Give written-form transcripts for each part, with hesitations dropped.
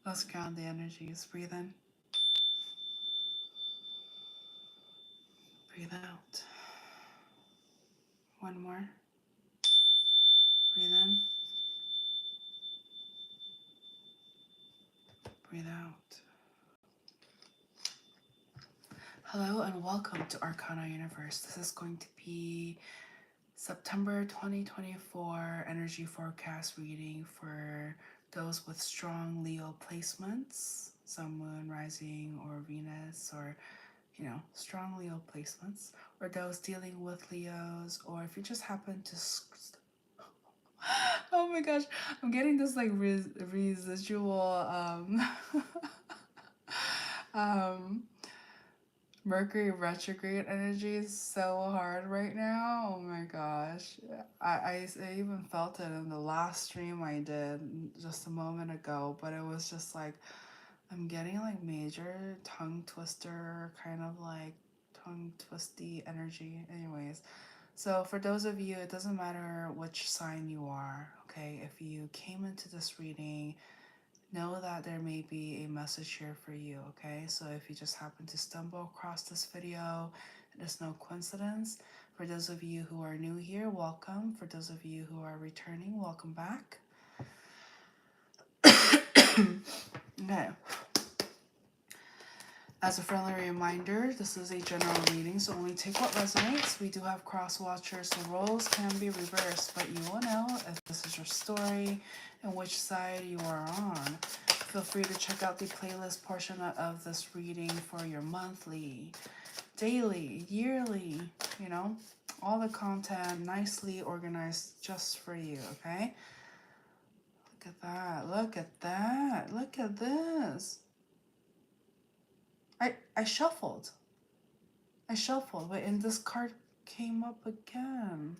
Let's ground the energies. Breathe in. Breathe out. One more. Breathe in. Breathe out. Hello and welcome to ArcanaUniverse. This is going to be September 2024 energy forecast reading for those with strong Leo placements, Sun, Moon, Rising, or Venus, or strong Leo placements, or those dealing with Leos, or if you just happen to oh my gosh, I'm getting this like residual um Mercury retrograde energy is so hard right now. Oh my gosh. I even felt it in the last stream I did just a moment ago, but it was just like I'm getting like major tongue twister, kind of like tongue twisty energy. Anyways, so for those of you, it doesn't matter which sign you are, okay? If you came into this reading, know that there may be a message here for you, okay? So if you just happen to stumble across this video, it's no coincidence. For those of you who are new here, welcome. For those of you who are returning, welcome back. Okay. As a friendly reminder, this is a general reading, so only take what resonates. We do have cross watchers, so roles can be reversed, but you will know if this is your story and which side you are on. Feel free to check out the playlist portion of this reading for your monthly, daily, yearly, all the content nicely organized just for you, okay? Look at that, look at that, look at this. I shuffled. Wait, and this card came up again.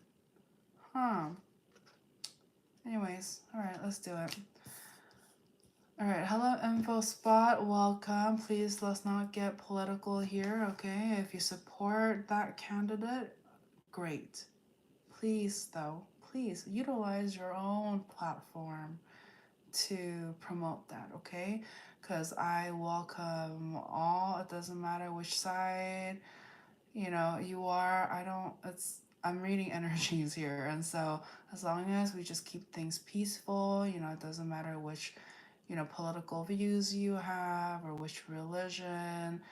Huh. Anyways, alright, let's do it. Alright, hello info spot, welcome. Please, let's not get political here, okay? If you support that candidate, great. Please, though, please utilize your own platform to promote that, okay? Because I welcome all, it doesn't matter which side you are. I'm reading energies here, and so as long as we just keep things peaceful, it doesn't matter which political views you have or which religion,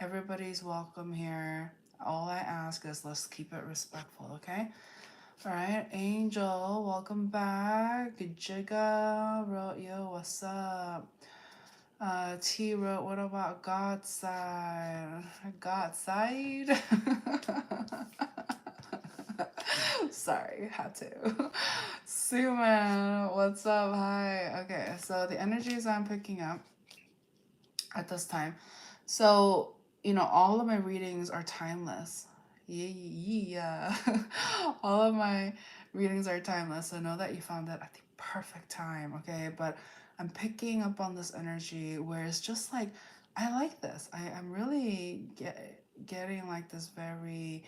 everybody's welcome here. All I ask is let's keep it respectful, okay? All right, Angel, welcome back. Jigga wrote, yo, what's up? T wrote, what about God's side? God's side? Sorry, had to. Suman, what's up? Hi. Okay, so the energies I'm picking up at this time. So, all of my readings are timeless. Yeah. All of my readings are timeless. So know that you found it at the perfect time, okay? But I'm picking up on this energy where it's just like, I like this. I'm really getting like this very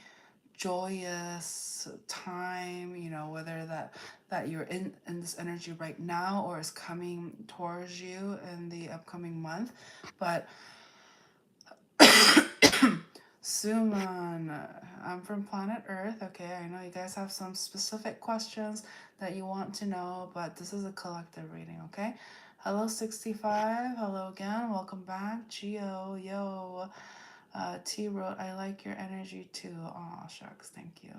joyous time, whether that you're in this energy right now or is coming towards you in the upcoming month. But Suman, I'm from planet Earth. Okay, I know you guys have some specific questions that you want to know, but this is a collective reading, okay? Hello 65, hello again, welcome back. Geo, yo. T wrote, I like your energy too. Oh, shucks. Thank you.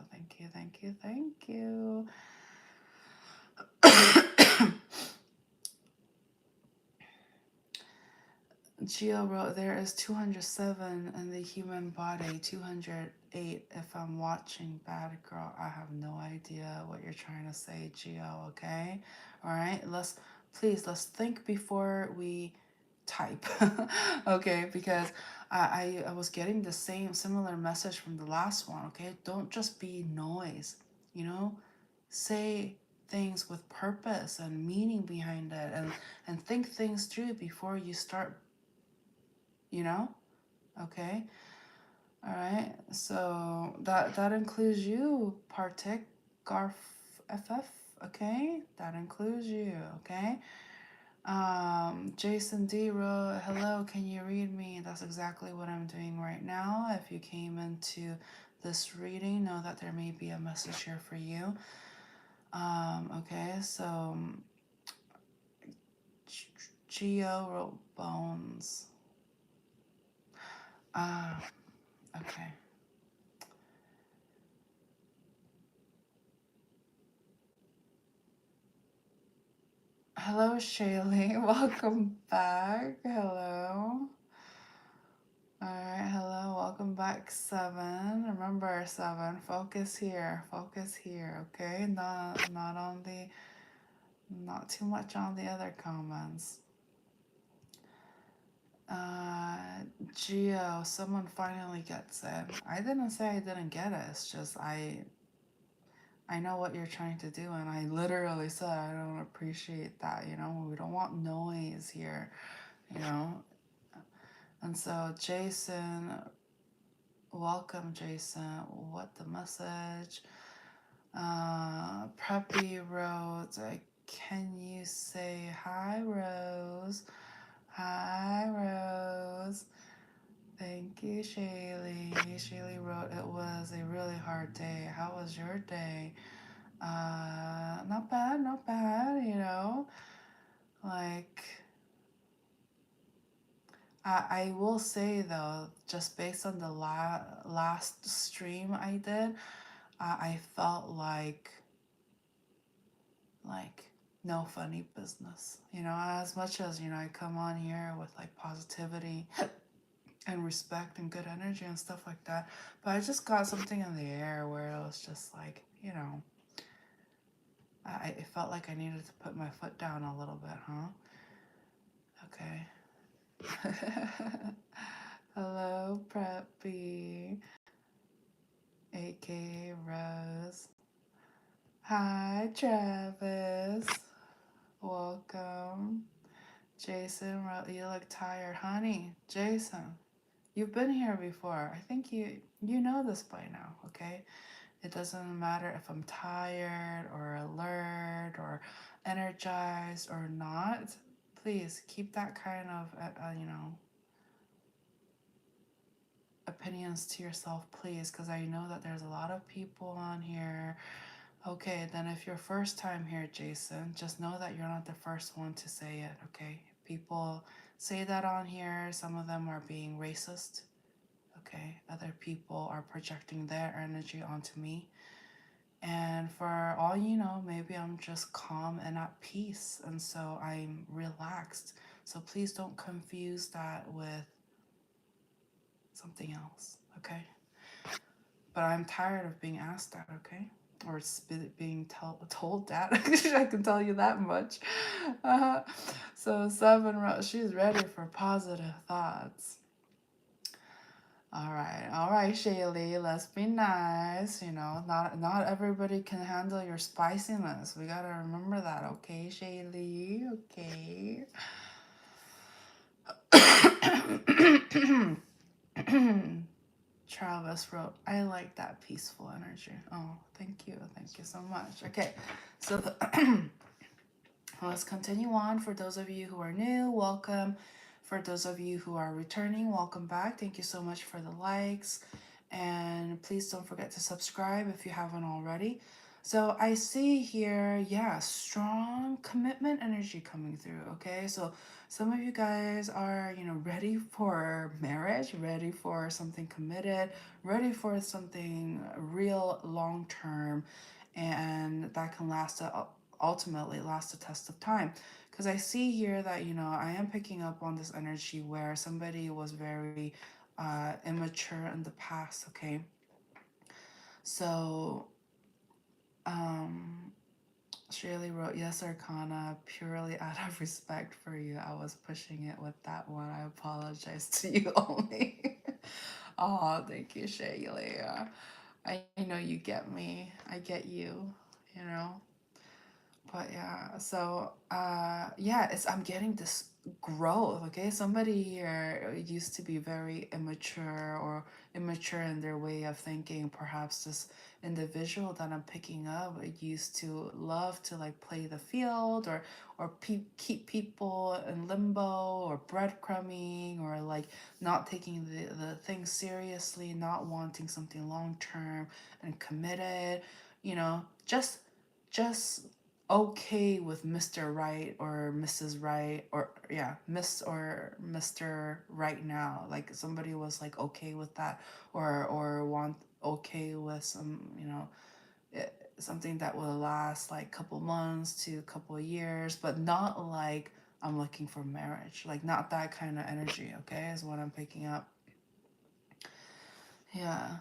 Geo wrote, there is 207 in the human body, 208 if I'm watching Bad Girl. I have no idea what you're trying to say, Geo, okay? All right, let's think before we type, okay? Because I was getting the similar message from the last one, okay? Don't just be noise, say things with purpose and meaning behind it, and think things through before you start, okay? All right, so that includes you, Partik Garf FF, okay? That includes you, okay? Jason D wrote, hello, can you read me? That's exactly what I'm doing right now. If you came into this reading, know that there may be a message here for you. Okay, so Geo wrote bones. Okay. Hello, Shaylee. Welcome back. Hello. Alright, hello. Welcome back, Seven. Remember, Seven, focus here. Focus here, okay? Not on the not too much on the other comments. Geo, someone finally gets it. I didn't say I didn't get it. It's just I know what you're trying to do, and I literally said I don't appreciate that, you know? We don't want noise here, you know? And so, Jason, welcome, Jason. What the message? Preppy wrote, can you say hi, Rose? Hi, Rose. Thank you, Shaylee. Shaylee wrote, it was a really hard day. How was your day? Not bad, you know. Like, I will say though, just based on the last stream I did, I felt like no funny business. You know, as much as, you know, I come on here with like positivity and respect and good energy and stuff like that, but I just got something in the air where it was just like, you know, it felt like I needed to put my foot down a little bit, huh? Okay. Hello, Preppy, aka Rose. Hi, Travis. Welcome. Jason, you look tired, honey. Jason, you've been here before. I think you know this by now, okay? It doesn't matter if I'm tired or alert or energized or not. Please keep that kind of, you know, opinions to yourself, please, because I know that there's a lot of people on here. Okay, then if you're first time here, Jason, just know that you're not the first one to say it, okay? People say that on here. Some of them are being racist, okay? Other people are projecting their energy onto me. And for all you know, maybe I'm just calm and at peace, and so I'm relaxed. So please don't confuse that with something else, okay? But I'm tired of being asked that, okay? Or being told that. I can tell you that much. So Seven, she's ready for positive thoughts. All right, Shaylee, let's be nice. You know, not everybody can handle your spiciness. We gotta remember that, okay, Shaylee? Okay. Travis wrote, I like that peaceful energy. Oh, thank you so much. Okay, so let's continue on. For those of you who are new, welcome. For those of you who are returning, welcome back. Thank you so much for the likes. And please don't forget to subscribe if you haven't already. So I see here, yeah, strong commitment energy coming through, okay? So some of you guys are, you know, ready for marriage, ready for something committed, ready for something real long-term, and that can ultimately last the test of time. Because I see here that, you know, I am picking up on this energy where somebody was very immature in the past, okay? So, Shirley wrote, yes, Arcana, purely out of respect for you. I was pushing it with that one. I apologize to you only. Oh, thank you, Shaylee. I know you get me. I get you, you know. But yeah, so yeah, I'm getting this growth. Okay, somebody here used to be very immature or immature in their way of thinking. Perhaps this individual that I'm picking up used to love to like play the field or keep people in limbo or breadcrumbing or like not taking the thing seriously, not wanting something long term and committed. You know, just okay with Mr. Right or Mrs. Right or yeah, Miss or Mr. Right now. Like somebody was like okay with that or want okay with some, you know, something that will last like couple months to a couple of years, but not like I'm looking for marriage. Like not that kind of energy, okay? Is what I'm picking up. Yeah.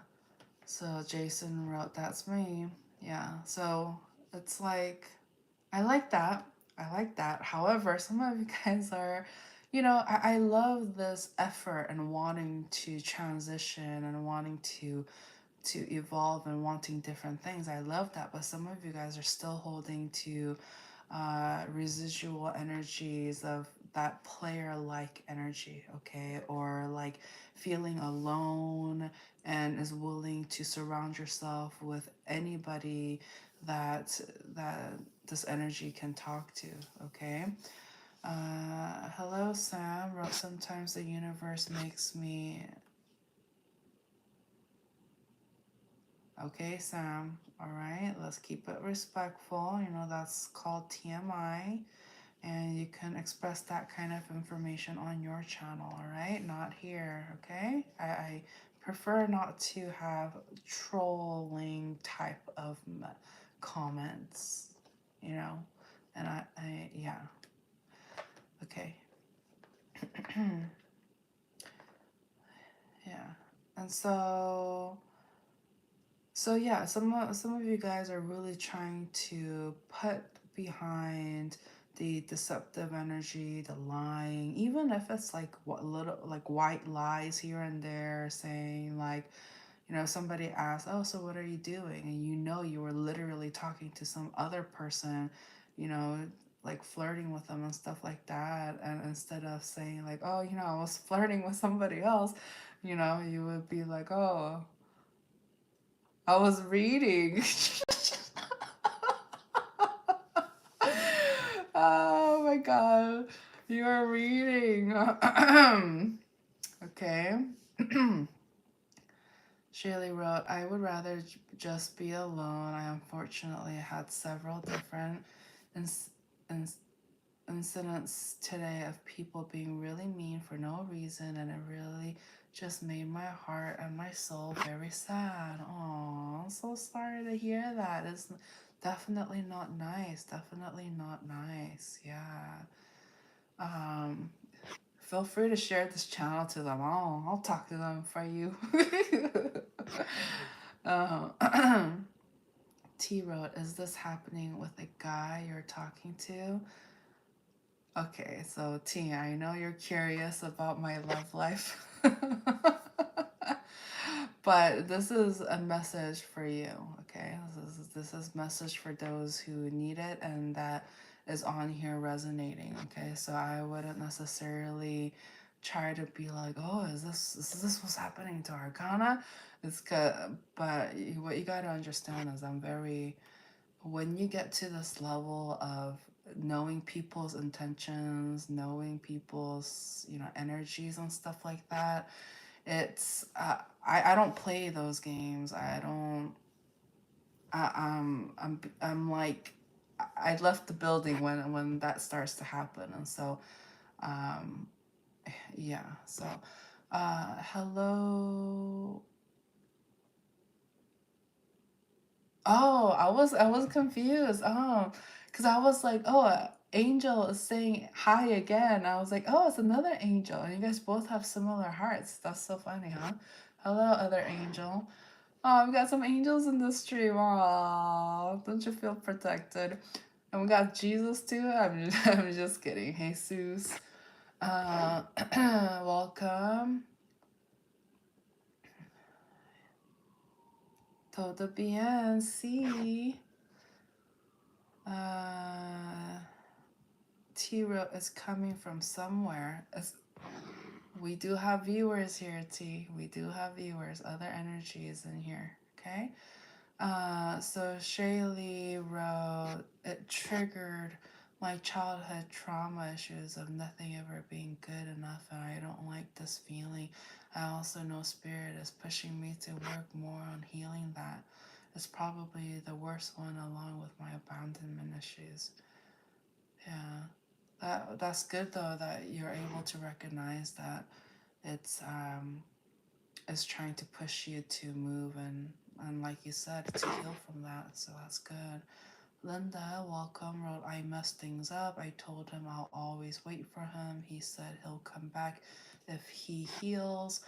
So Jason wrote that's me. Yeah. So it's like I like that. I like that. However, some of you guys are, you know, I love this effort and wanting to transition and wanting to evolve and wanting different things. I love that. But some of you guys are still holding to residual energies of that player like energy, okay? Or like feeling alone and is willing to surround yourself with anybody that that this energy can talk to, okay? Hello, Sam. Wrote, sometimes the universe makes me. Okay, Sam. All right, let's keep it respectful. You know, that's called TMI. And you can express that kind of information on your channel, all right? Not here, okay? I prefer not to have trolling type of comments, you know? And yeah, okay. Yeah. And so yeah, some of you guys are really trying to put behind the deceptive energy, the lying, even if it's like what little like white lies here and there, saying like, you know, somebody asks, "Oh, so what are you doing?" and you know you were literally talking to some other person, you know, like flirting with them and stuff like that, and instead of saying like, "Oh, you know, I was flirting with somebody else," you know, you would be like, "Oh, I was reading." Oh my god. You are reading. Okay. Shaylee wrote, I would rather just be alone. I unfortunately had several different ins- ins- incidents today of people being really mean for no reason, and it really just made my heart and my soul very sad. Oh, I'm so sorry to hear that. It's definitely not nice. Definitely not nice. Yeah. Um, feel free to share this channel to them. I'll talk to them for you. T wrote, is this happening with a guy you're talking to? Okay, so T, I know you're curious about my love life. But this is a message for you, okay? This is message for those who need it and that is on here resonating, okay? So I wouldn't necessarily try to be like, oh, is this what's happening to Arcana? But what you gotta understand is when you get to this level of knowing people's intentions, knowing people's, you know, energies and stuff like that, it's I don't play those games. I don't. I'm like I left the building when that starts to happen, and so um, yeah. So hello. Oh, I was confused. Oh, because I was like, oh, Angel is saying hi again. I was like, oh, it's another Angel, and you guys both have similar hearts. That's so funny, huh? Hello, other Angel. Oh, we got some angels in the stream. Aw, don't you feel protected? And we got Jesus too. I'm just kidding. Jesus. Uh, welcome. Todo bien, sí. T-Ro is coming from somewhere. We do have viewers here, T. We do have viewers. Other energies in here, okay? So Shaylee wrote, it triggered my childhood trauma issues of nothing ever being good enough, and I don't like this feeling. I also know Spirit is pushing me to work more on healing that. It's probably the worst one along with my abandonment issues. Yeah. That's good though that you're able to recognize that it's trying to push you to move and like you said, to heal from that. So that's good. Linda, welcome, wrote, I messed things up. I told him I'll always wait for him. He said he'll come back if he heals,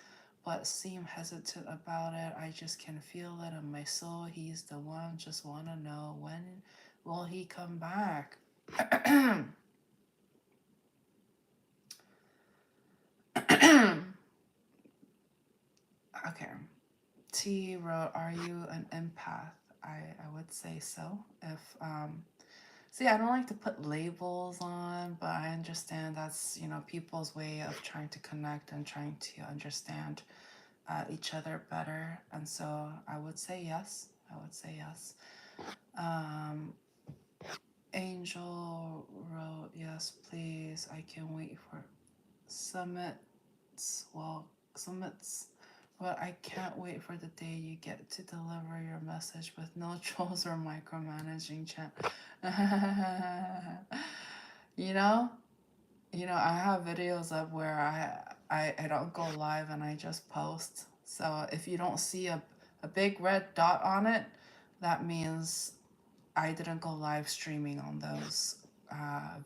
but seem hesitant about it. I just can feel it in my soul. He's the one. Just want to know, when will he come back? Okay. T wrote, are you an empath? I would say so. If See, I don't like to put labels on, but I understand that's, people's way of trying to connect and trying to understand each other better. And so I would say yes. I would say yes. Um, Angel wrote, yes, please. I can wait for summits. But I can't wait for the day you get to deliver your message with no trolls or micromanaging chat. you know, I have videos up where I don't go live and I just post. So if you don't see a big red dot on it, that means I didn't go live streaming on those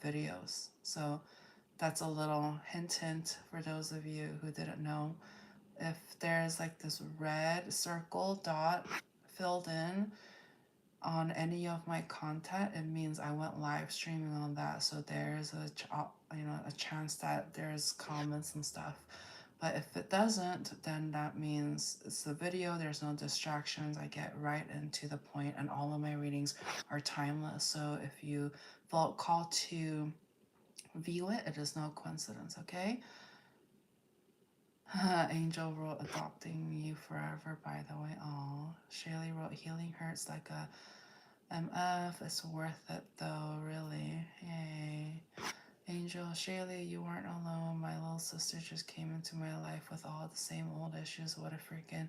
videos. So that's a little hint for those of you who didn't know. If there's like this red circle dot filled in on any of my content, it means I went live streaming on that. So there's a chance that there's comments and stuff. But if it doesn't, then that means it's the video, there's no distractions, I get right into the point, and all of my readings are timeless. So if you felt called to view it, it is no coincidence, okay? Angel wrote, adopting you forever, by the way. Oh, Shaylee wrote, healing hurts like a MF. It's worth it though, really. Yay. Angel, Shaylee, you weren't alone. My little sister just came into my life with all the same old issues. What a freaking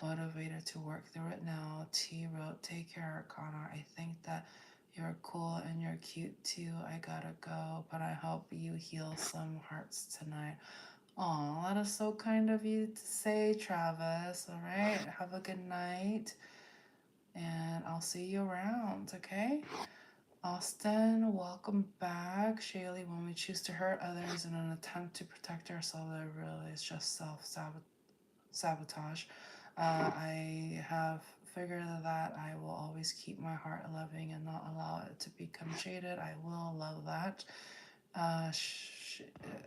motivator to work through it now. T wrote, take care, Arcana. I think that you're cool and you're cute too. I gotta go, but I hope you heal some hearts tonight. Aw, that is so kind of you to say, Travis. All right, have a good night, and I'll see you around, okay? Austin, welcome back. Shaylee, when we choose to hurt others in an attempt to protect ourselves, it really is just self-sabotage. I have figured that I will always keep my heart loving and not allow it to become jaded. I will love that.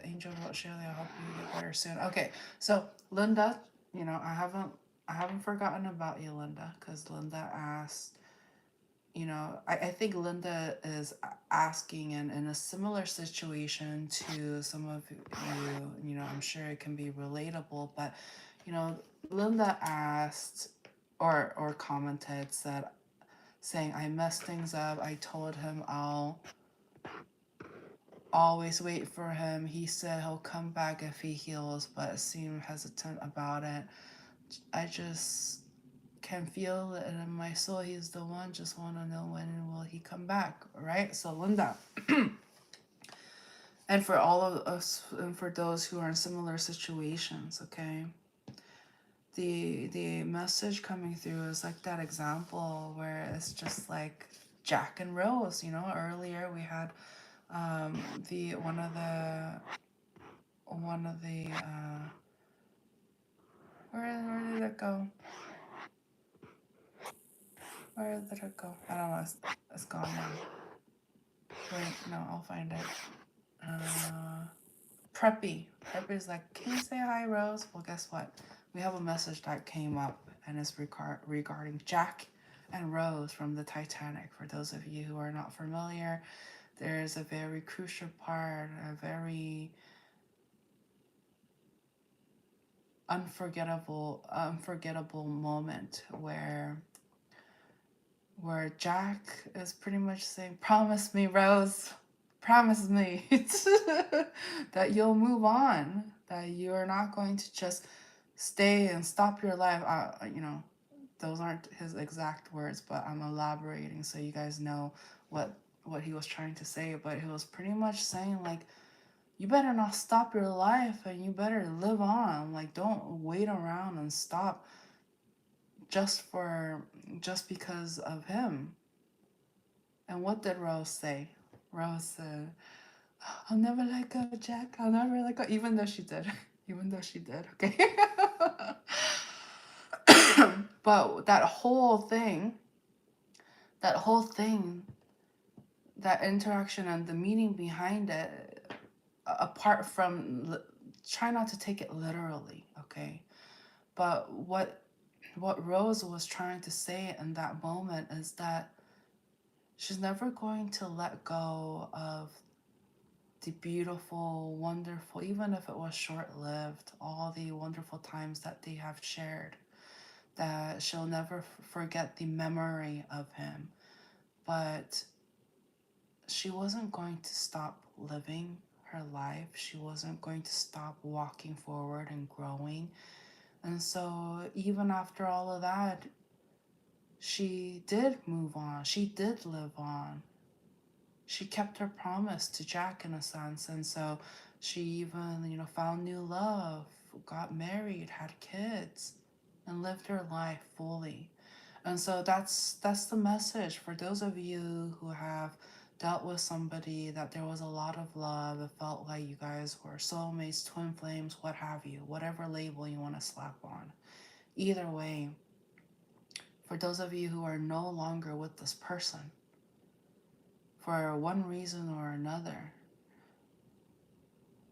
Angel wrote, Shaylee, I hope you get better soon. Okay, so Linda, I haven't forgotten about you, Linda, because Linda asked, I think Linda is asking in a similar situation to some of you, I'm sure it can be relatable, but, Linda asked or commented, saying, I messed things up. I told him I'll always wait for him. He said he'll come back if he heals, but seemed hesitant about it. I just can feel it in my soul. He's the one. Just want to know, when will he come back, right? So Linda, and for all of us, and for those who are in similar situations, okay, the message coming through is like that example where it's just like Jack and Rose. Earlier we had the one of the where did it go? Where did it go? I don't know. It's gone now. Wait, no, I'll find it. Preppy. Preppy's like, can you say hi, Rose? Well, guess what? We have a message that came up, and it's regarding Jack and Rose from the Titanic. For those of you who are not familiar, there's a very crucial part, a very unforgettable moment where Jack is pretty much saying, "Promise me, Rose, promise me that you'll move on, that you are not going to just stay and stop your life." Those aren't his exact words, but I'm elaborating so you guys know what he was trying to say. But he was pretty much saying like, you better not stop your life and you better live on. Like, don't wait around and stop just because of him. And what did Rose say? Rose said, "I'll never let go, Jack. I'll never let go." Even though she did. Even though she did, okay? But that whole thing, that interaction and the meaning behind it, apart from, try not to take it literally, okay? But what Rose was trying to say in that moment is that she's never going to let go of the beautiful, wonderful, even if it was short-lived, all the wonderful times that they have shared, that she'll never forget the memory of him. But she wasn't going to stop living her life. She wasn't going to stop walking forward and growing. And so even after all of that, she did move on. She did live on. She kept her promise to Jack in a sense. And so she even, found new love, got married, had kids, and lived her life fully. And so that's the message for those of you who have dealt with somebody that there was a lot of love. It felt like you guys were soulmates, twin flames, what have you, whatever label you want to slap on. Either way, for those of you who are no longer with this person, for one reason or another,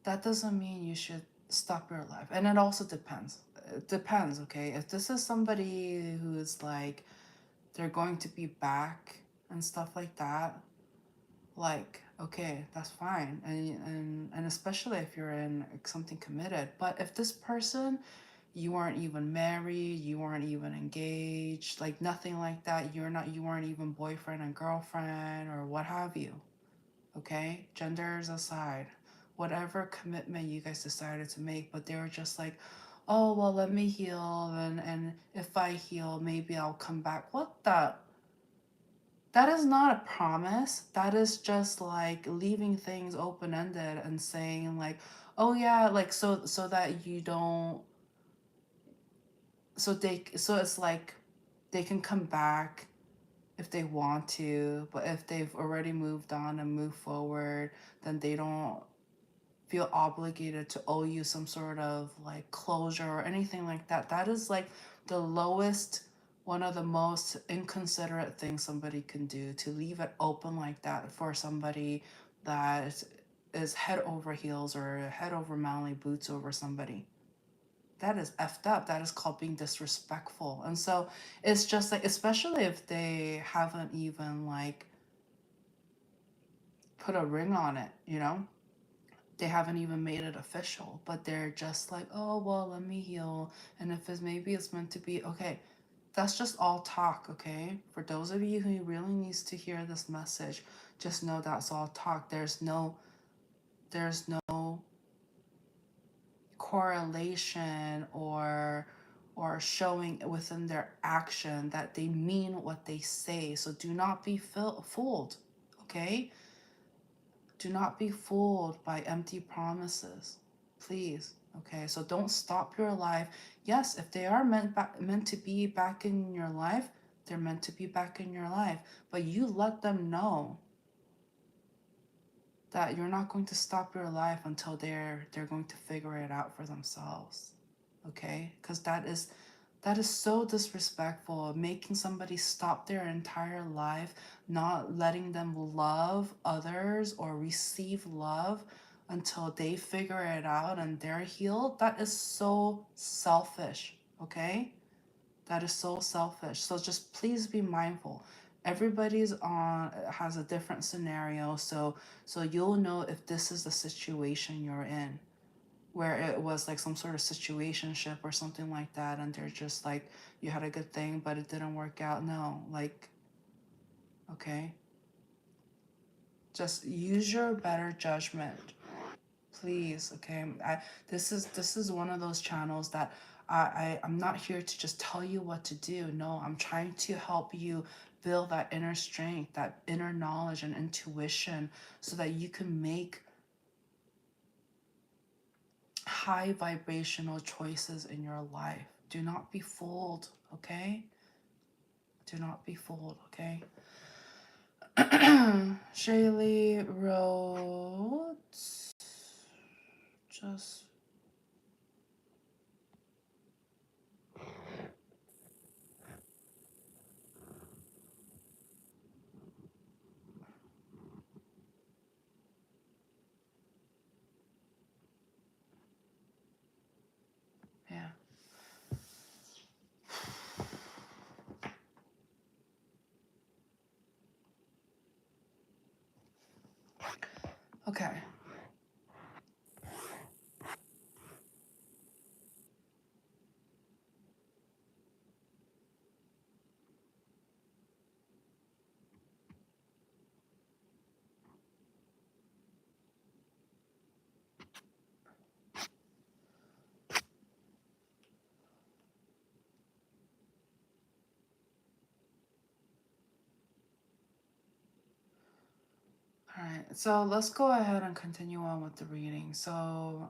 that doesn't mean you should stop your life. And it also depends. It depends, okay? If this is somebody who is like, they're going to be back and stuff like that, like, okay, that's fine. And especially if you're in something committed. But if this person, you weren't even married, you weren't even engaged, like nothing like that, you weren't even boyfriend and girlfriend or what have you, okay? Genders aside, whatever commitment you guys decided to make, but they were just like, oh, well, let me heal, and if I heal, maybe I'll come back. What the? That is not a promise. That is just like leaving things open-ended and saying like, oh yeah, like so that you don't, so it's like they can come back if they want to, but if they've already moved on and moved forward, then they don't feel obligated to owe you some sort of like closure or anything like that. That is like the lowest, one of the most inconsiderate things somebody can do, to leave it open like that for somebody that is head over heels or head over manly boots over somebody. That is effed up. That is called being disrespectful. And so it's just like, especially if they haven't even like put a ring on it, they haven't even made it official, but they're just like, oh, well, let me heal. And if maybe it's meant to be, okay, that's just all talk, okay? For those of you who really needs to hear this message, just know that's all talk. There's no correlation or showing within their action that they mean what they say. So do not be fooled, okay? Do not be fooled by empty promises, please. Okay, so don't stop your life. Yes, if they are meant to be back in your life, they're meant to be back in your life. But you let them know that you're not going to stop your life until they're going to figure it out for themselves. Okay? Because that is so disrespectful, making somebody stop their entire life, not letting them love others or receive love until they figure it out and they're healed. That is so selfish, okay? That is so selfish. So just please be mindful. Everybody's on has a different scenario, so you'll know if this is the situation you're in, where it was like some sort of situationship or something like that, and they're just like, you had a good thing but it didn't work out. No, like, okay, just use your better judgment, please. Okay, this is one of those channels that I'm not here to just tell you what to do. No, I'm trying to help you build that inner strength, that inner knowledge and intuition, so that you can make high vibrational choices in your life. Do not be fooled, okay? Do not be fooled, okay? Shaylee wrote, just, yeah. Okay. All right. So let's go ahead and continue on with the reading. So,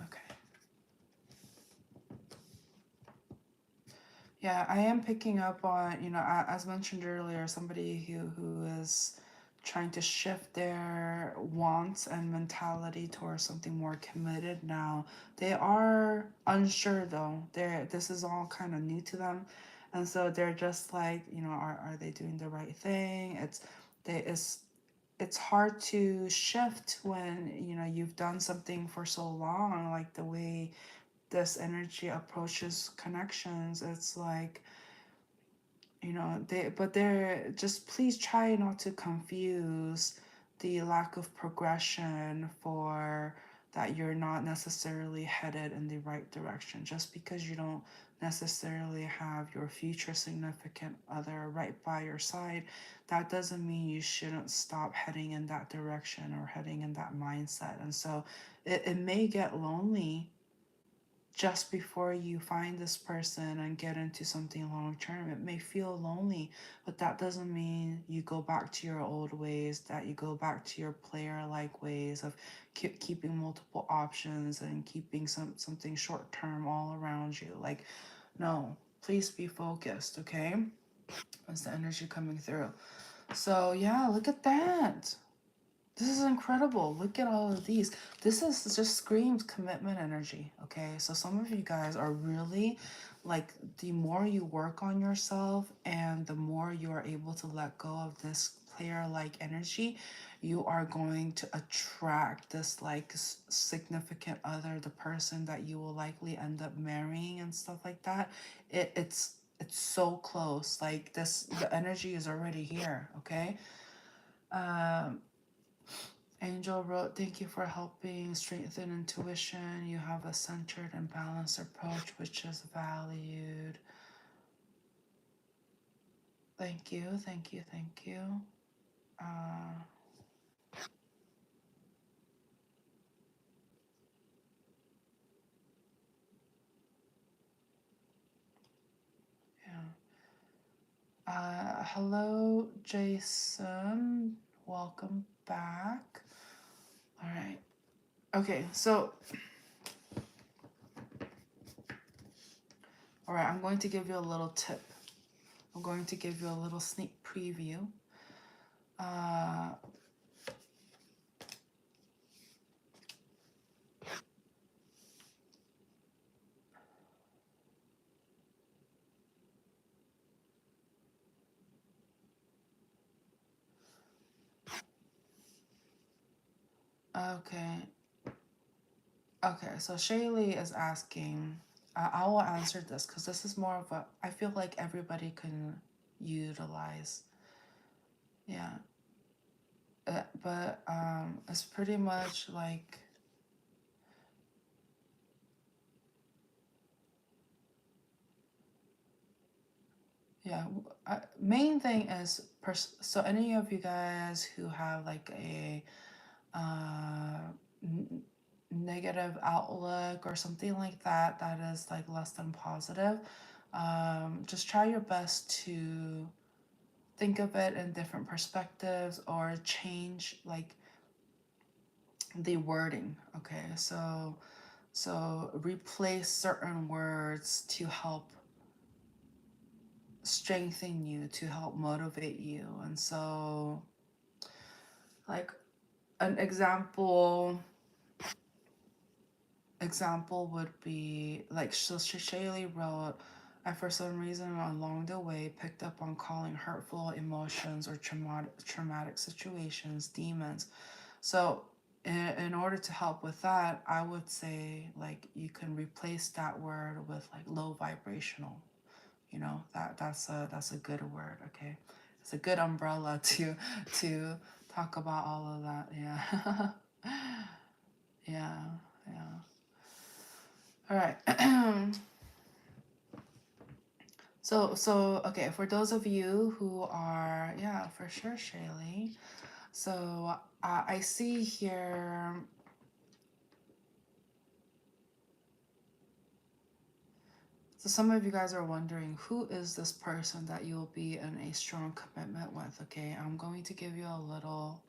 okay. Yeah, I am picking up on, as mentioned earlier, somebody who is trying to shift their wants and mentality towards something more committed now. They are unsure though. This is all kind of new to them. And so they're just like, are they doing the right thing? It's hard to shift when, you've done something for so long, like the way this energy approaches connections. It's like, they're just, please try not to confuse the lack of progression for that you're not necessarily headed in the right direction. Just because you don't necessarily have your future significant other right by your side, that doesn't mean you shouldn't stop heading in that direction or heading in that mindset. And so it may get lonely just before you find this person and get into something long term. It may feel lonely, but that doesn't mean you go back to your old ways, that you go back to your player like ways of keeping multiple options and keeping something short term all around you. Like, no, please be focused, okay? That's the energy coming through. So yeah, look at that. This is incredible. Look at all of these. This is just screams commitment energy, okay? So some of you guys are really, like, the more you work on yourself and the more you are able to let go of this player-like energy, you are going to attract this, like, significant other, the person that you will likely end up marrying and stuff like that. It's so close. Like, the energy is already here, okay? Um, Angel wrote, thank you for helping strengthen intuition. You have a centered and balanced approach, which is valued. Thank you, thank you, thank you. Uh, yeah. Hello, Jason. Welcome back. All right. Okay, so, all right, I'm going to give you a little tip. I'm going to give you a little sneak preview. Uh, okay. Okay, so Shaylee is asking, I will answer this because this is more of a, I feel like everybody can utilize. Yeah. But it's pretty much like, yeah, main thing is, so any of you guys who have like a n- negative outlook or something like that, that is like less than positive, just try your best to think of it in different perspectives or change like the wording. Okay, so replace certain words to help strengthen you, to help motivate you. And so like an example would be like, so Shaylee wrote, I for some reason along the way picked up on calling hurtful emotions or traumatic situations demons. So in order to help with that, I would say like you can replace that word with like low vibrational. You know, that's a good word. Okay, it's a good umbrella to talk about all of that. Yeah. Yeah, yeah. All right. So okay, for those of you who are, yeah, for sure, Shaylee. So I see here. So some of you guys are wondering, who is this person that you'll be in a strong commitment with? Okay, I'm going to give you a little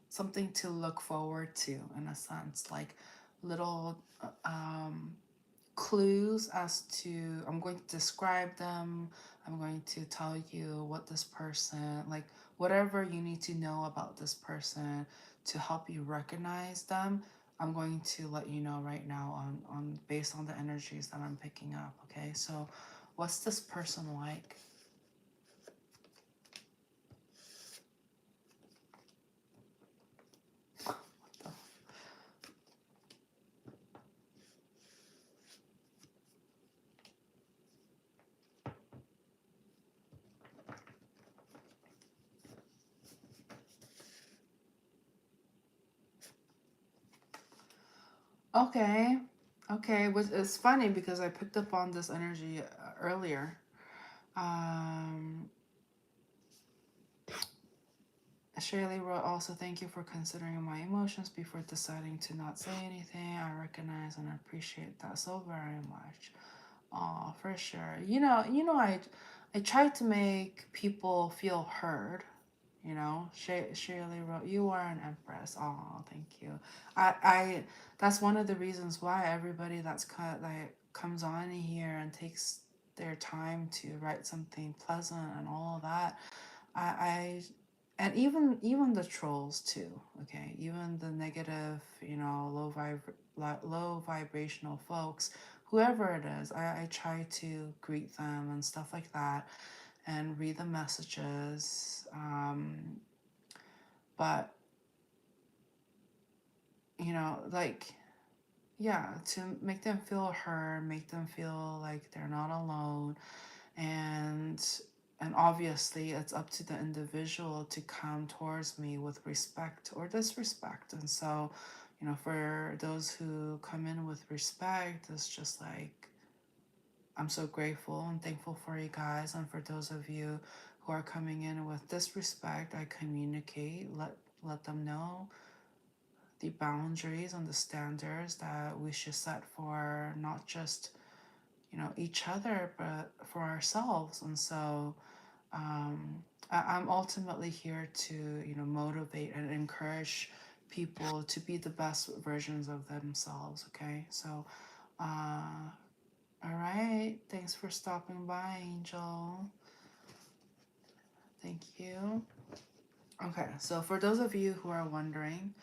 something to look forward to, in a sense, like little clues as to, I'm going to describe them. I'm going to tell you what this person, like whatever you need to know about this person to help you recognize them. I'm going to let you know right now on based on the energies that I'm picking up. Okay, so what's this person like? Okay. Okay, which is funny because I picked up on this energy earlier. Um, Shirley wrote, also, thank you for considering my emotions before deciding to not say anything. I recognize and appreciate that so very much. Oh, for sure. I try to make people feel heard. You know, Shirley wrote, "You are an empress." Oh, thank you. That's one of the reasons why everybody that comes on here and takes their time to write something pleasant and all of that. I and even the trolls too. Okay, even the negative, low vibrational folks, whoever it is, I try to greet them and stuff like that, and read the messages. But like, yeah, to make them feel heard, make them feel like they're not alone, and obviously it's up to the individual to come towards me with respect or disrespect. And so, for those who come in with respect, it's just like, I'm so grateful and thankful for you guys. And for those of you who are coming in with disrespect, I communicate, let them know the boundaries and the standards that we should set for not just each other, but for ourselves. And so I'm ultimately here to motivate and encourage people to be the best versions of themselves. Okay, so all right, thanks for stopping by, Angel. Thank you. Okay, so for those of you who are wondering,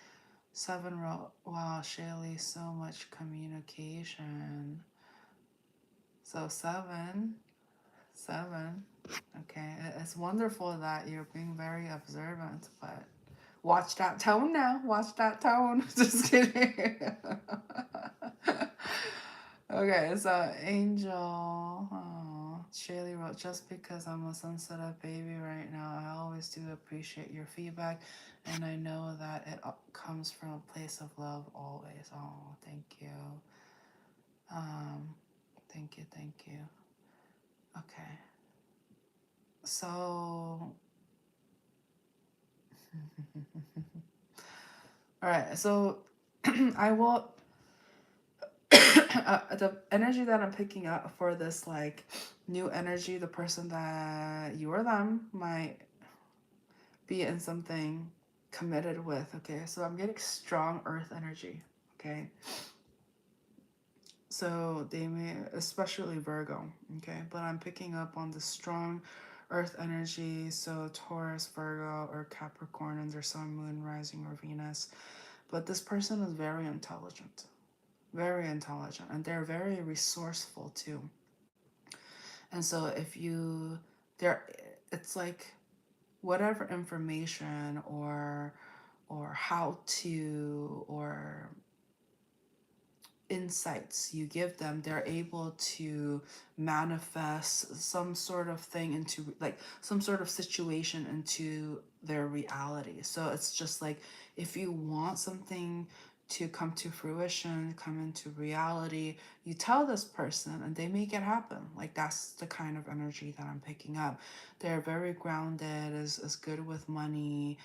7 wrote, wow, Shaylee, so much communication. So 7. Okay, it's wonderful that you're being very observant, but watch that tone now. Watch that tone. Just kidding. Okay, so Angel, oh, Shaylee wrote, just because I'm a sensitive baby right now, I always do appreciate your feedback, and I know that it comes from a place of love always. Oh, thank you. Um, thank you. Okay, so, all right, so I will. The energy that I'm picking up for this like new energy, the person that you or them might be in something committed with. Okay, so I'm getting strong earth energy. Okay, so they may, especially Virgo. Okay, but I'm picking up on the strong earth energy. So Taurus, Virgo, or Capricorn, and their sun, moon, rising, or Venus. But this person is very intelligent, and they're very resourceful too. And so if you there, it's like whatever information or how to or insights you give them, they're able to manifest some sort of thing into like some sort of situation into their reality. So it's just like if you want something to come to fruition, come into reality, you tell this person and they make it happen. Like that's the kind of energy that I'm picking up. They're very grounded, is good with money,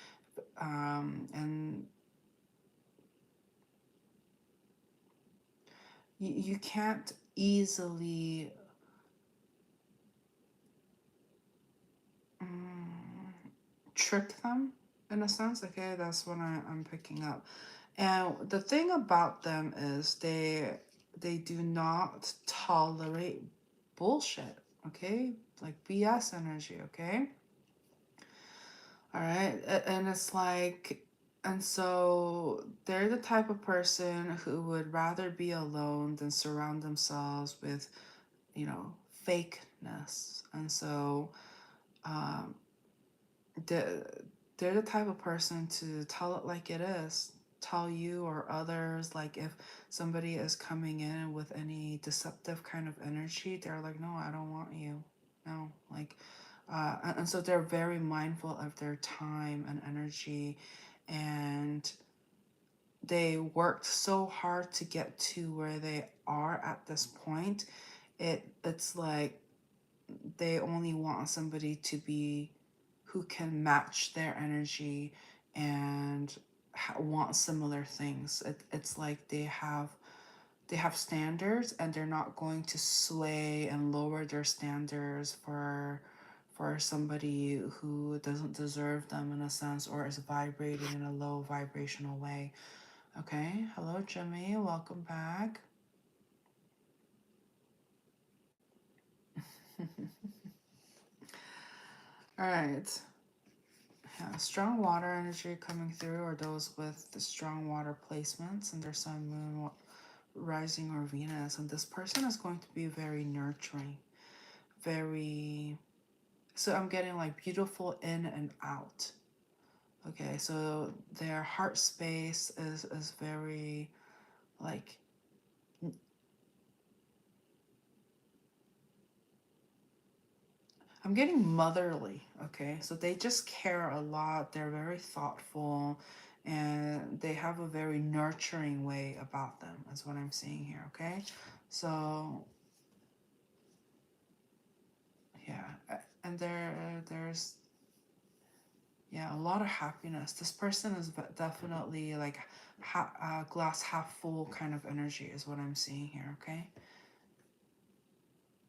and you can't easily mm, trick them in a sense. Okay, that's what I'm picking up. And the thing about them is they do not tolerate bullshit. Okay, like BS energy. Okay, all right, and it's like. And so they're the type of person who would rather be alone than surround themselves with, you know, fakeness. And so um, the, they're the type of person to tell it like it is. Tell you or others, like if somebody is coming in with any deceptive kind of energy, they're like, no, I don't want you. No, like, and so they're very mindful of their time and energy, and they worked so hard to get to where they are at this point. It's like they only want somebody to be who can match their energy and want similar things. It's like they have standards and they're not going to sway and lower their standards for somebody who doesn't deserve them in a sense or is vibrating in a low vibrational way. Okay, hello Jimmy, welcome back. All right. Yeah, strong water energy coming through are those with the strong water placements and their sun, moon, rising, or Venus. And this person is going to be very nurturing, very. So I'm getting like beautiful in and out. Okay, so their heart space is very like. I'm getting motherly, okay? So they just care a lot. They're very thoughtful and they have a very nurturing way about them, is what I'm seeing here, okay? So, yeah. And there's, yeah, a lot of happiness. This person is definitely like glass half full kind of energy, is what I'm seeing here, okay?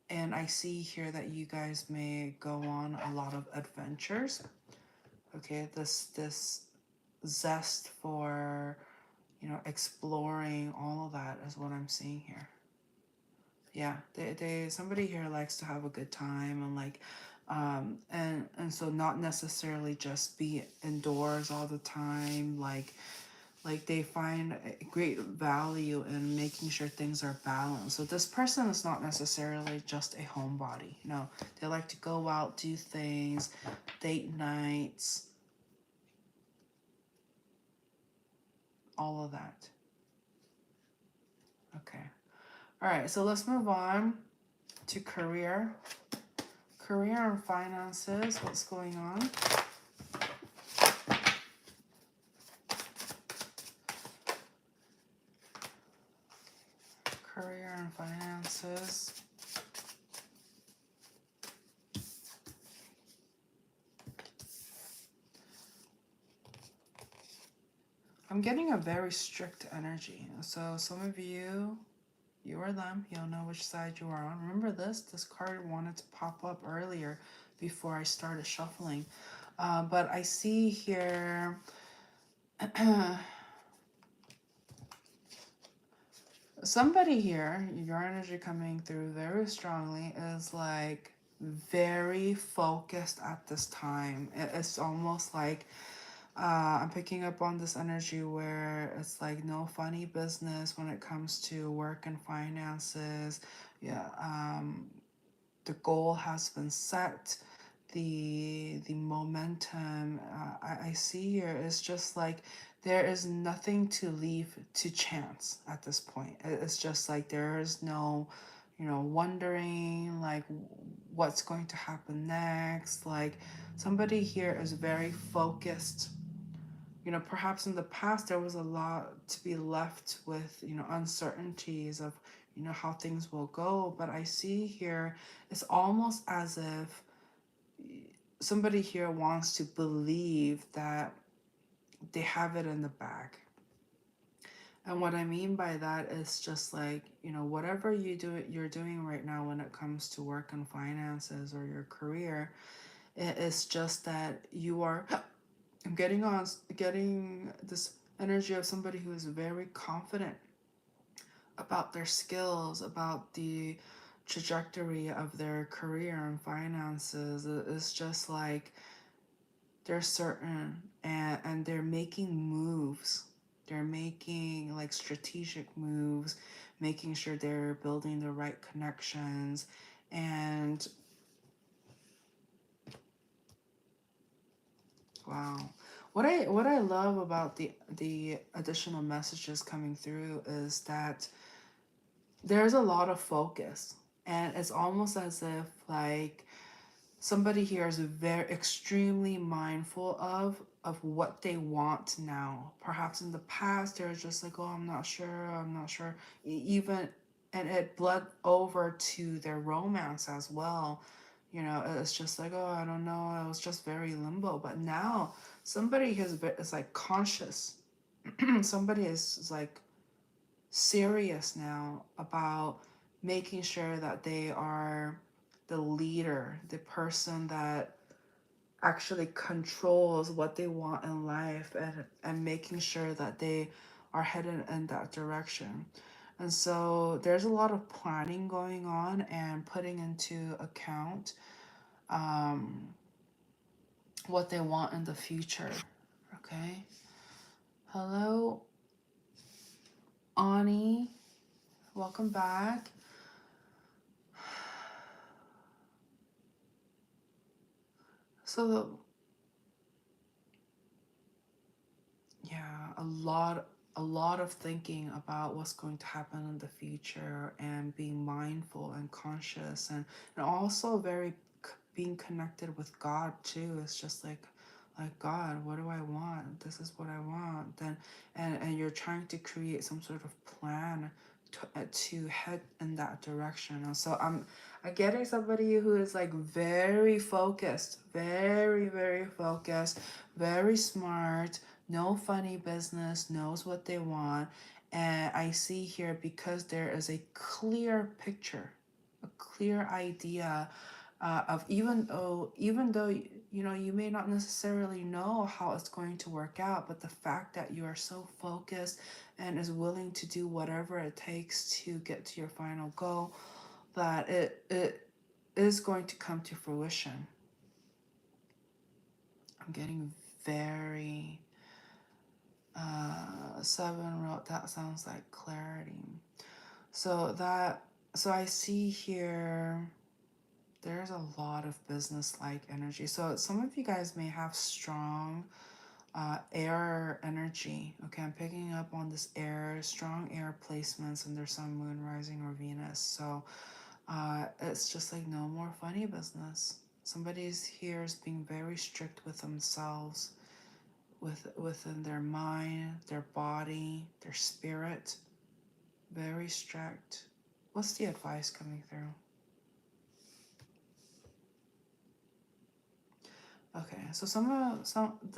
And I see here that you guys may go on a lot of adventures. Okay, this zest for, you know, exploring all of that is what I'm seeing here. Yeah, they somebody here likes to have a good time and like and so not necessarily just be indoors all the time, like they find a great value in making sure things are balanced. So this person is not necessarily just a homebody. No, they like to go out, do things, date nights, all of that. Okay. All right, so let's move on to career. Career and finances, what's going on? Career and finances. I'm getting a very strict energy. So some of you, you or them, you'll know which side you are on. Remember this card wanted to pop up earlier before I started shuffling. But I see here, somebody here, your energy coming through very strongly is like very focused at this time. It's almost like I'm picking up on this energy where it's like no funny business when it comes to work and finances. Yeah, the goal has been set. The momentum I see here is just like there is nothing to leave to chance at this point. It's just like there is no, wondering like what's going to happen next. Like somebody here is very focused. Perhaps in the past there was a lot to be left with, uncertainties of, how things will go. But I see here it's almost as if somebody here wants to believe that they have it in the bag. And what I mean by that is just like, whatever you're doing right now when it comes to work and finances or your career, it's just that you are getting this energy of somebody who is very confident about their skills, about the trajectory of their career and finances. It's just like they're certain, and they're making moves. They're making like strategic moves, making sure they're building the right connections. And wow. What I love about the additional messages coming through is that there's a lot of focus, and it's almost as if like somebody here is very extremely mindful of what they want now. Perhaps in the past they're just like, oh, I'm not sure, even, and it bled over to their romance as well. It's just like, oh, I don't know, I was just very limbo. But now somebody is like conscious. Somebody is like serious now about making sure that they are the leader, the person that actually controls what they want in life, and making sure that they are headed in that direction. And so there's a lot of planning going on and putting into account um, what they want in the future. Okay. Hello, Ani. Welcome back. So yeah, a lot of thinking about what's going to happen in the future, and being mindful and conscious, and also very being connected with God too. It's just like God, what do I want? This is what I want. Then and you're trying to create some sort of plan to head in that direction. And so I'm getting somebody who is like very focused, very, very focused, very smart, no funny business, knows what they want. And I see here, because there is a clear picture, a clear idea of, even though you may not necessarily know how it's going to work out, but the fact that you are so focused and is willing to do whatever it takes to get to your final goal, that it is going to come to fruition. I'm getting very 7 wrote, that sounds like clarity. So I see here there's a lot of business like energy. So some of you guys may have strong air energy. Okay, I'm picking up on this air, strong air placements in their sun, moon, rising, or Venus. So it's just like no more funny business. Somebody's here is being very strict with themselves, within their mind, their body, their spirit. Very strict. What's the advice coming through? Okay, so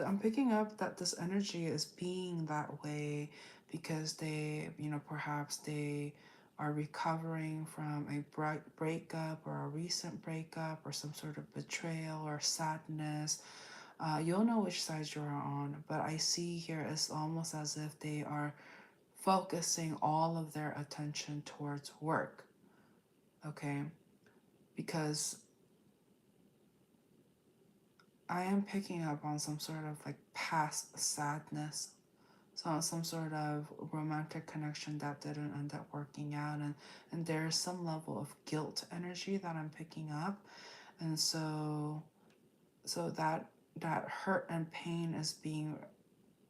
I'm picking up that this energy is being that way because they, perhaps they are recovering from a breakup or a recent breakup or some sort of betrayal or sadness. You'll know which side you're on, but I see here it's almost as if they are focusing all of their attention towards work. Okay, because I am picking up on some sort of like past sadness, so some sort of romantic connection that didn't end up working out, and there's some level of guilt energy that I'm picking up, and so that hurt and pain is being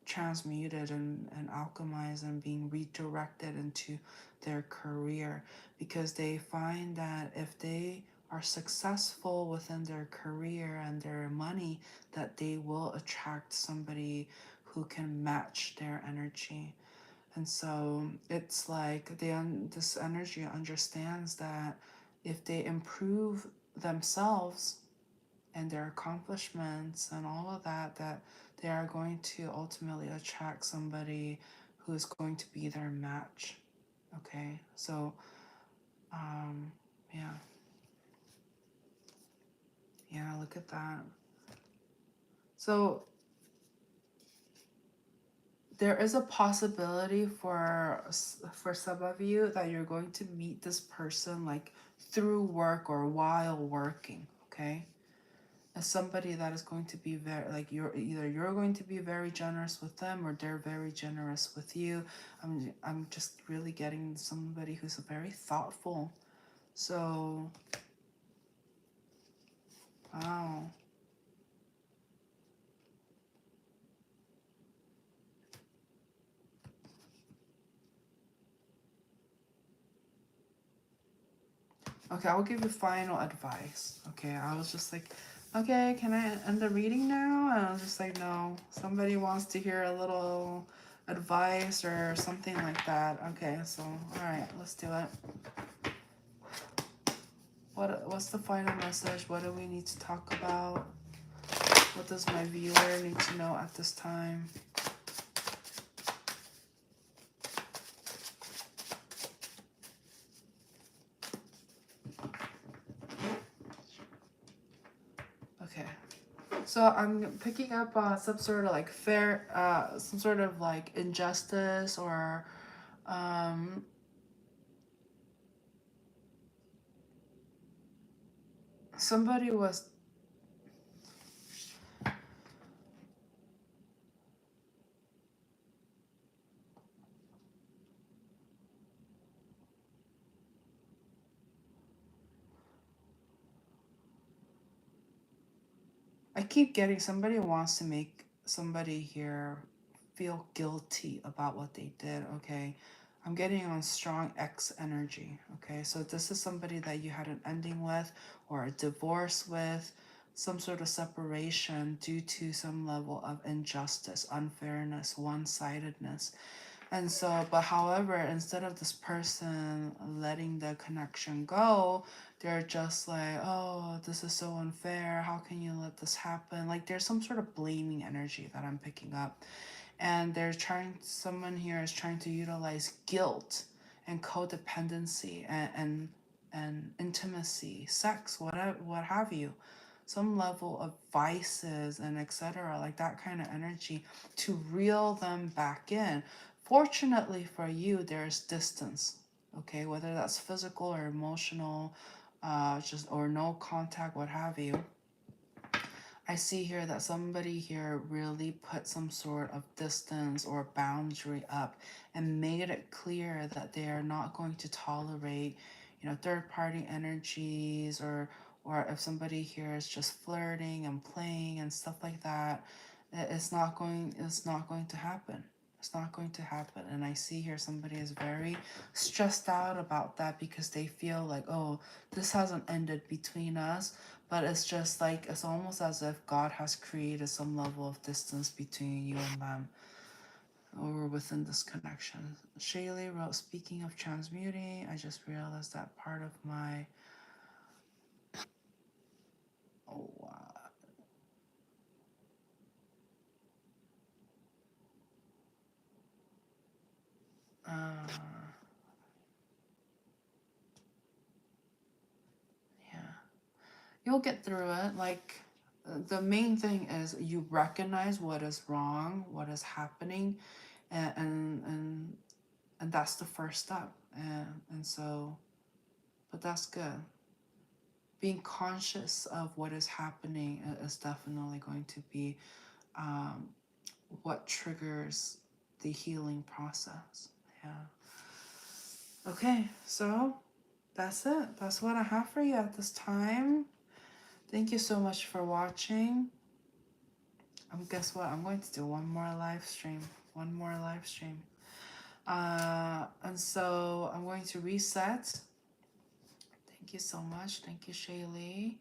transmuted and alchemized and being redirected into their career, because they find that if they are successful within their career and their money, that they will attract somebody who can match their energy. And so it's like this energy understands that if they improve themselves and their accomplishments and all of that, that they are going to ultimately attract somebody who is going to be their match. Okay, so yeah, yeah, look at that. So there is a possibility for some of you that you're going to meet this person like through work or while working. Okay, as somebody that is going to be very like you're going to be very generous with them, or they're very generous with you. I'm just really getting somebody who's very thoughtful. So wow. Okay, I'll give you final advice. Okay, I was just like, okay, can I end the reading now? And I was just like, no, somebody wants to hear a little advice or something like that. Okay, so all right, let's do it. What's the final message? What do we need to talk about? What does my viewer need to know at this time? Okay. So I'm picking up some sort of like some sort of like injustice, or um, somebody was. I keep getting somebody wants to make somebody here feel guilty about what they did. Okay. I'm getting on strong X energy. Okay. So this is somebody that you had an ending with, or a divorce with, some sort of separation due to some level of injustice, unfairness, one sidedness. And so, but however, instead of this person letting the connection go, they're just like, oh, this is so unfair. How can you let this happen? Like, there's some sort of blaming energy that I'm picking up. And someone here is trying to utilize guilt and codependency and intimacy, sex, what have you, some level of vices and etc., like that kind of energy, to reel them back in. Fortunately for you, there's distance. Okay, whether that's physical or emotional, just or no contact, what have you. I see here that somebody here really put some sort of distance or boundary up and made it clear that they are not going to tolerate, third party energies, or if somebody here is just flirting and playing and stuff like that. It's not going to happen. It's not going to happen. And I see here somebody is very stressed out about that because they feel like, oh, this hasn't ended between us. But it's just like, it's almost as if God has created some level of distance between you and them, or within this connection. Shaylee wrote, speaking of transmuting, I just realized that part of my, oh wow. Yeah, you'll get through it. Like, the main thing is you recognize what is wrong, what is happening, and that's the first step. And so, but that's good. Being conscious of what is happening is definitely going to be um, what triggers the healing process. Yeah. Okay, so that's it. That's what I have for you at this time. Thank you so much for watching. Guess what? I'm going to do one more live stream. One more live stream. And so I'm going to reset. Thank you so much. Thank you, Shaylee,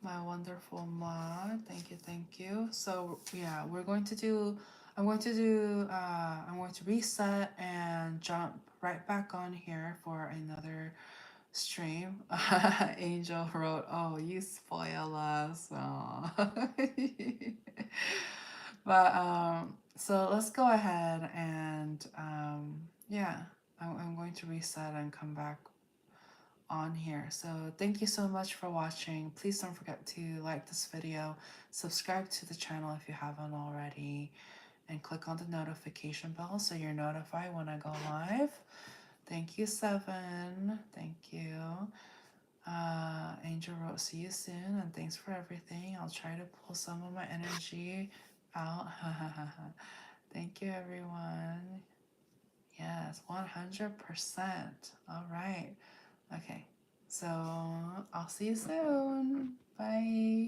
my wonderful mod. Thank you, thank you. So yeah, we're going to do. I'm going to reset and jump right back on here for another stream. Angel wrote, "Oh, you spoil us." Aw. But so let's go ahead and yeah, I'm going to reset and come back on here. So thank you so much for watching. Please don't forget to like this video, subscribe to the channel if you haven't already, and click on the notification bell so you're notified when I go live. Thank you, Seven. Thank you. Angel wrote, see you soon, and thanks for everything. I'll try to pull some of my energy out. Thank you, everyone. Yes, 100%. All right. Okay. So I'll see you soon. Bye.